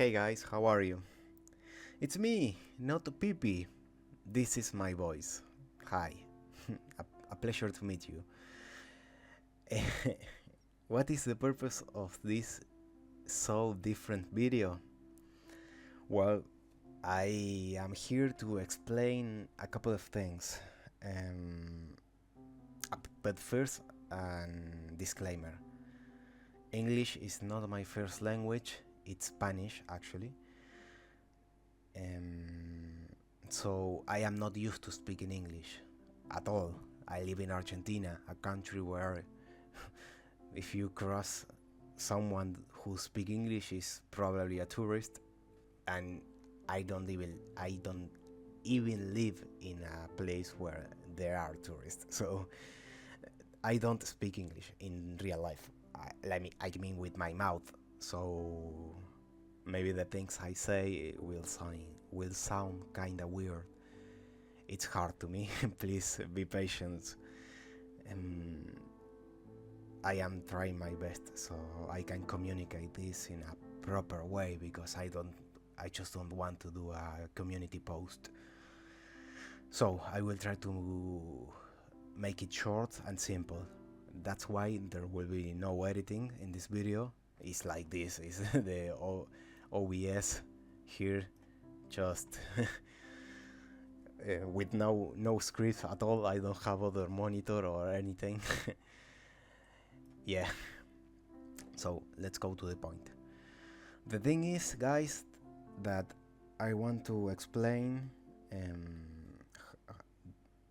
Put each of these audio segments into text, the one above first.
Hey guys, how are you? It's me, NotPipi. This is my voice. Hi. a pleasure to meet you. What is the purpose of this so different video? Well, I am here to explain a couple of things. But first, a disclaimer. English is not my first language, it's Spanish actually. So I am not used to speaking English at all. I live in Argentina, a country where if you cross someone who speaks English is probably a tourist, and I don't even live in a place where there are tourists. So I don't speak English in real life. I mean with my mouth. So maybe the things I say will sound kinda weird. It's hard to me. Please be patient. I am trying my best so I can communicate this in a proper way, because I just don't want to do a community post. So I will try to make it short and simple. That's why there will be no editing in this video. It's like this, is the OBS here, just with no script at all. I don't have other monitor or anything. Yeah, so let's go to the point. The thing is, guys, that I want to explain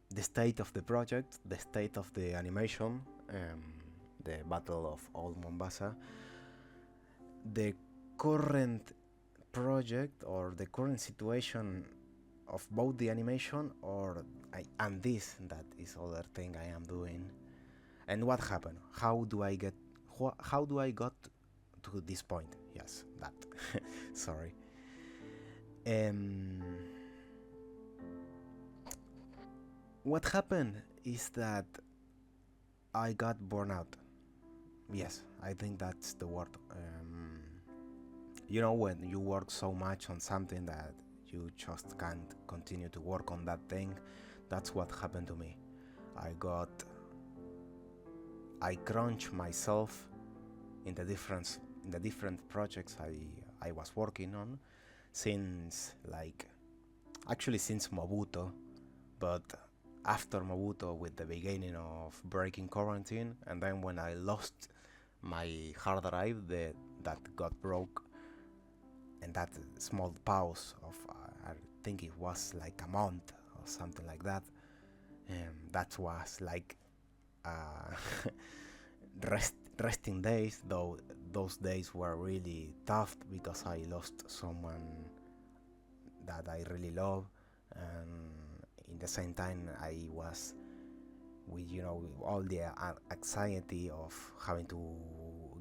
the state of the project, the state of the animation, the Battle of Old Mombasa, the current project or the current situation of both the animation and this that is other thing I am doing, and what happened. How do I got to this point? Yes, that. Sorry. What happened is that I got burned out. Yes, I think that's the word. You know, when you work so much on something that you just can't continue to work on that thing, that's what happened to me. I crunched myself in the different projects I was working on since Mobuto, but after Mobuto, with the beginning of breaking quarantine, and then when I lost my hard drive that got broke, and that small pause of I think it was like a month or something like that, that was like resting days, though those days were really tough because I lost someone that I really love, and in the same time I was with all the anxiety of having to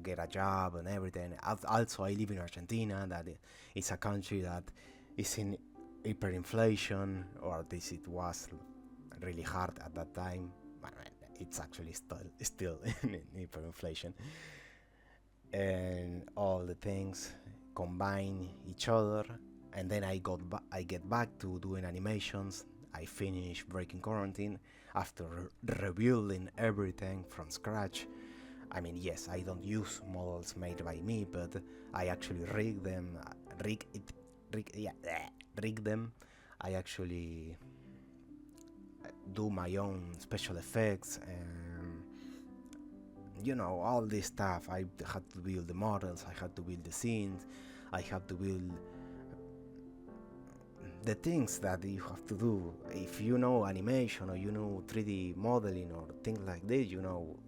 get a job and everything. Also, I live in Argentina, that it's a country that is in hyperinflation, or at least it was really hard at that time. It's actually still in hyperinflation, and all the things combine each other. And then I get back to doing animations. I finished breaking quarantine after rebuilding everything from scratch. I mean, yes, I don't use models made by me, but I actually rig them. I actually do my own special effects and all this stuff. I had to build the models, I had to build the scenes, I had to build the things that you have to do. If you know animation or 3D modeling or things like this,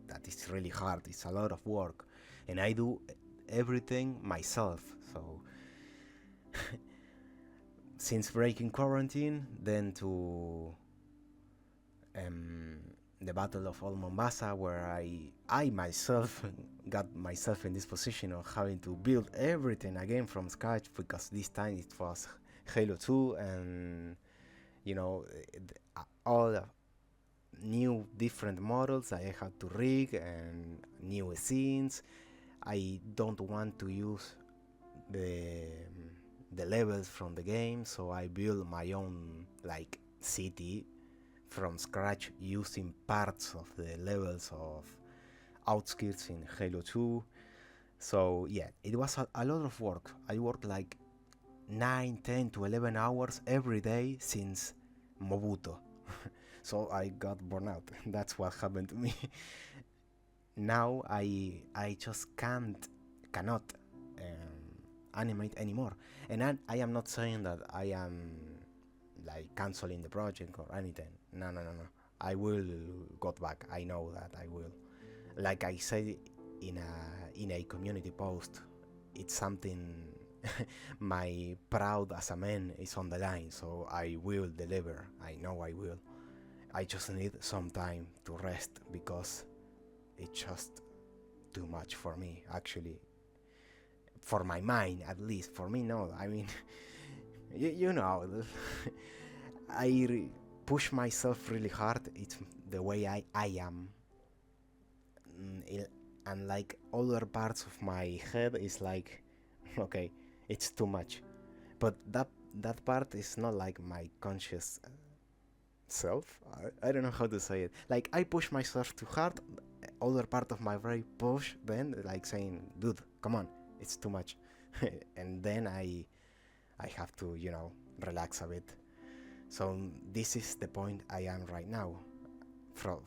that it's really hard. It's a lot of work, and I do everything myself. So since breaking quarantine, then to the Battle of Old Mombasa, where I myself got myself in this position of having to build everything again from scratch, because this time it was Halo 2, and all the new different models I had to rig and new scenes. I don't want to use the the levels from the game, so I built my own like city from scratch using parts of the levels of outskirts in Halo 2. So yeah, it was a lot of work. I worked like 9, 10 to 11 hours every day since Mobuto. So I got burned out. That's what happened to me. Now I just cannot animate anymore. And I am not saying that I am like canceling the project or anything. No. I will go back. I know that I will. Like I said in a community post, it's something my proud as a man is on the line, so I will deliver. I know I will. I just need some time to rest because it's just too much for me, actually. For my mind, at least. For me, no. I mean, you know, I push myself really hard. It's the way I am. And like other parts of my head is like, okay, it's too much. But that part is not like my conscious self. I don't know how to say it. Like I push myself too hard. Other part of my brain push then, like saying, dude, come on, it's too much. And then I have to, relax a bit. So this is the point I am right now. For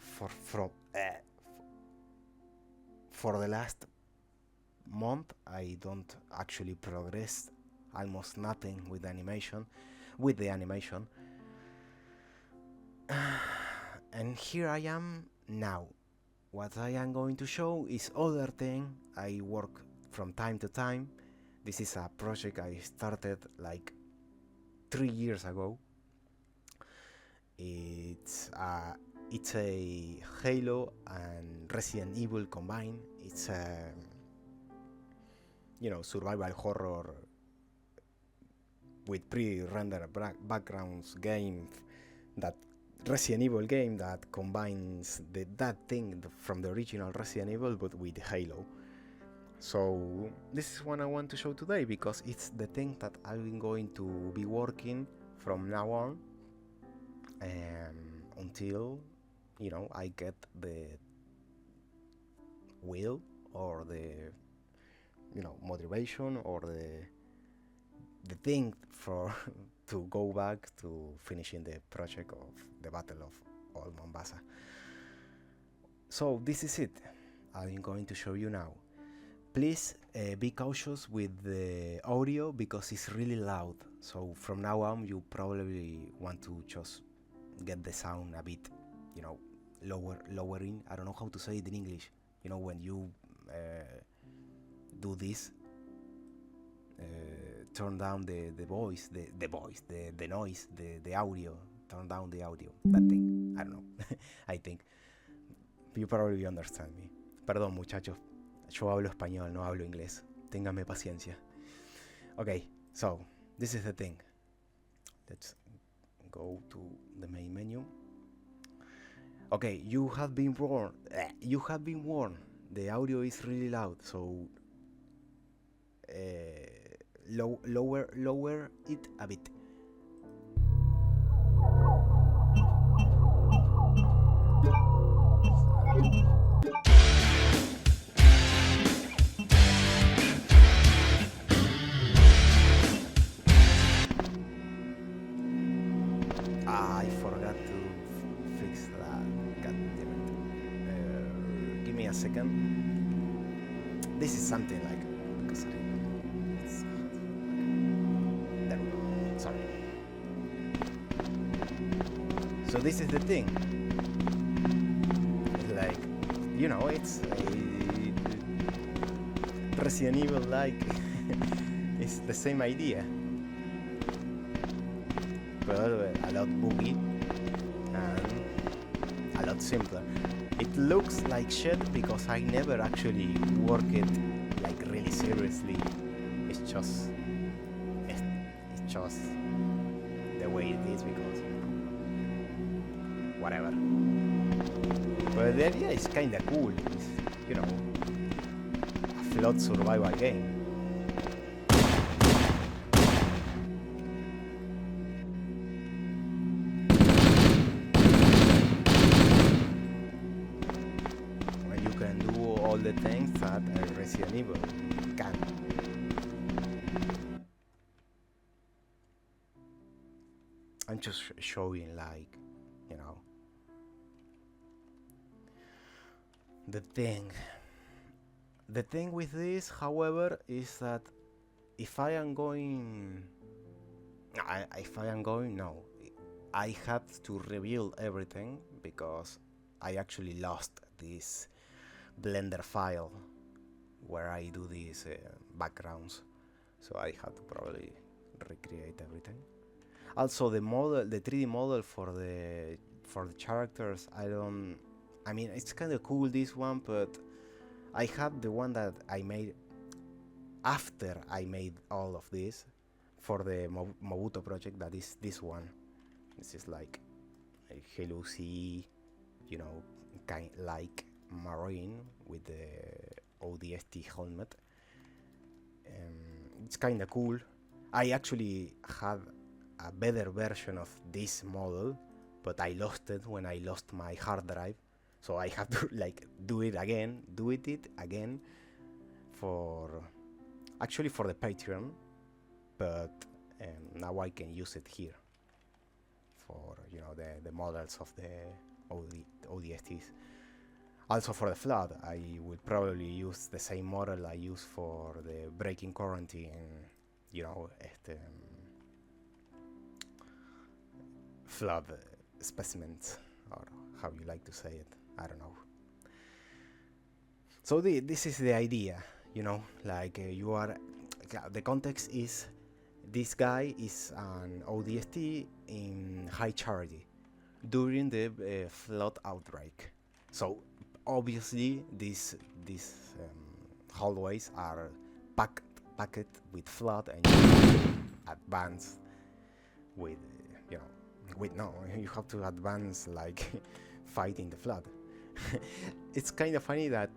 the last month, I don't actually progress almost nothing with the animation. And here I am now. What I am going to show is other thing I work from time to time. This is a project I started like 3 years ago. It's a Halo and Resident Evil combined. It's a survival horror with pre-rendered backgrounds game, that Resident Evil game that combines that thing from the original Resident Evil but with Halo. So this is what I want to show today because it's the thing that I'm going to be working from now on until I get the will or the motivation or the thing for to go back to finishing the project of the Battle of Old Mombasa. So this is it. I'm going to show you now. Please be cautious with the audio because it's really loud. So from now on you probably want to just get the sound a bit lowering. I don't know how to say it in English. When you do this, turn down the noise, the audio, turn down the audio, that thing, I don't know. I think you probably understand me. Perdón muchachos, yo hablo español, no hablo inglés, ténganme paciencia. Okay, so this is the thing. Let's go to the main menu. Okay, you have been warned. The audio is really loud, so lower it a bit. I forgot to fix that. God damn it. Give me a second. This is something like because there we go. Sorry. So this is the thing. Like, it's a Resident Evil like. It's the same idea. But a lot boogie and a lot simpler. It looks like shit because I never actually work it like really seriously. It's just the way it is because whatever. But the idea is kinda cool. It's, a flawed survival game. Resident Evil. Can. I'm just showing, like, you know, the thing. The thing with this, however, is that if I am going, no, I have to rebuild everything because I actually lost this Blender file where I do these backgrounds, so I have to probably recreate everything. Also, the 3D model for the characters, I mean, it's kind of cool, this one, but I have the one that I made after I made all of this for the Mobuto project. That is this one. This is like a Halo-ODST, you know, kind like marine with the ODST helmet. It's kind of cool. I actually had a better version of this model, but I lost it when I lost my hard drive, so I have to like do it again for actually for the Patreon, but now I can use it here for, you know, the models of the ODSTs. Also for the flood, I will probably use the same model I use for the breaking quarantine, you know, flood specimens, or how you like to say it, I don't know. So this is the idea, you know, like you are, the context is this guy is an ODST in high charity during the flood outbreak. So obviously these hallways are packed with flood, and you advance with, you know, you have to advance like fighting the flood. It's kind of funny that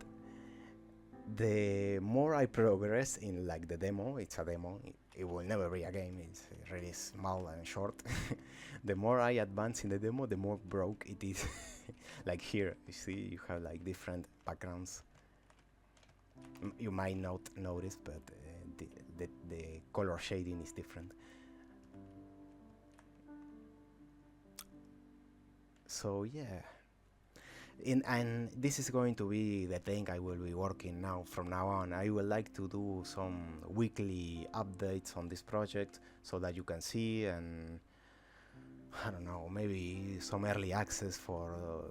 the more I progress in like the demo, it's a demo, it will never be a game, it's really small and short. The more I advance in the demo, the more broke it is. Like here, you see, you have like different backgrounds. You might not notice, but the color shading is different. So yeah, and this is going to be the thing I will be working now from now on. I would like to do some weekly updates on this project so that you can see, and I don't know, maybe some early access for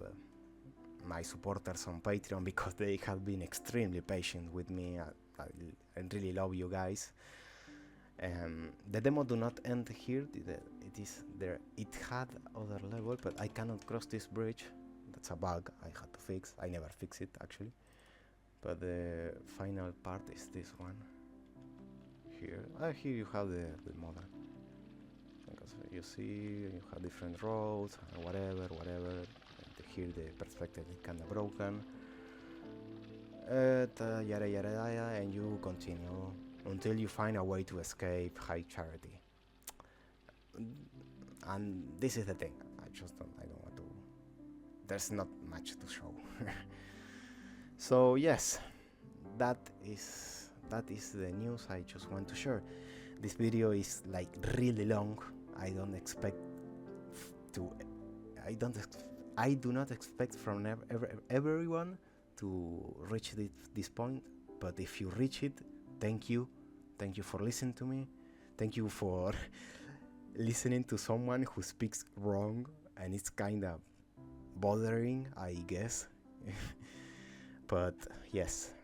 my supporters on Patreon, because they have been extremely patient with me. I really love you guys. The demo do not end here. It is there. It had other level, but I cannot cross this bridge. That's a bug I had to fix. I never fix it actually. But the final part is this one. Here, here you have the model. Because you see, you have different roles, whatever. And here the perspective is kind of broken. Yada yada yada, and you continue until you find a way to escape high charity. And this is the thing. I don't want to. There's not much to show. So yes, that is the news I just want to share. This video is like really long. I do not expect from everyone to reach this point, but if you reach it, thank you for listening to me. Thank you for listening to someone who speaks wrong, and it's kind of bothering, I guess. But yes,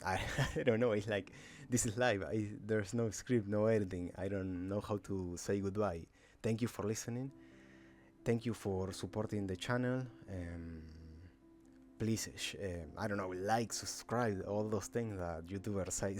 I don't know, it's like, this is live, there's no script, no editing, I don't know how to say goodbye. Thank you for listening, thank you for supporting the channel. Please, I don't know, like, subscribe, all those things that YouTubers say.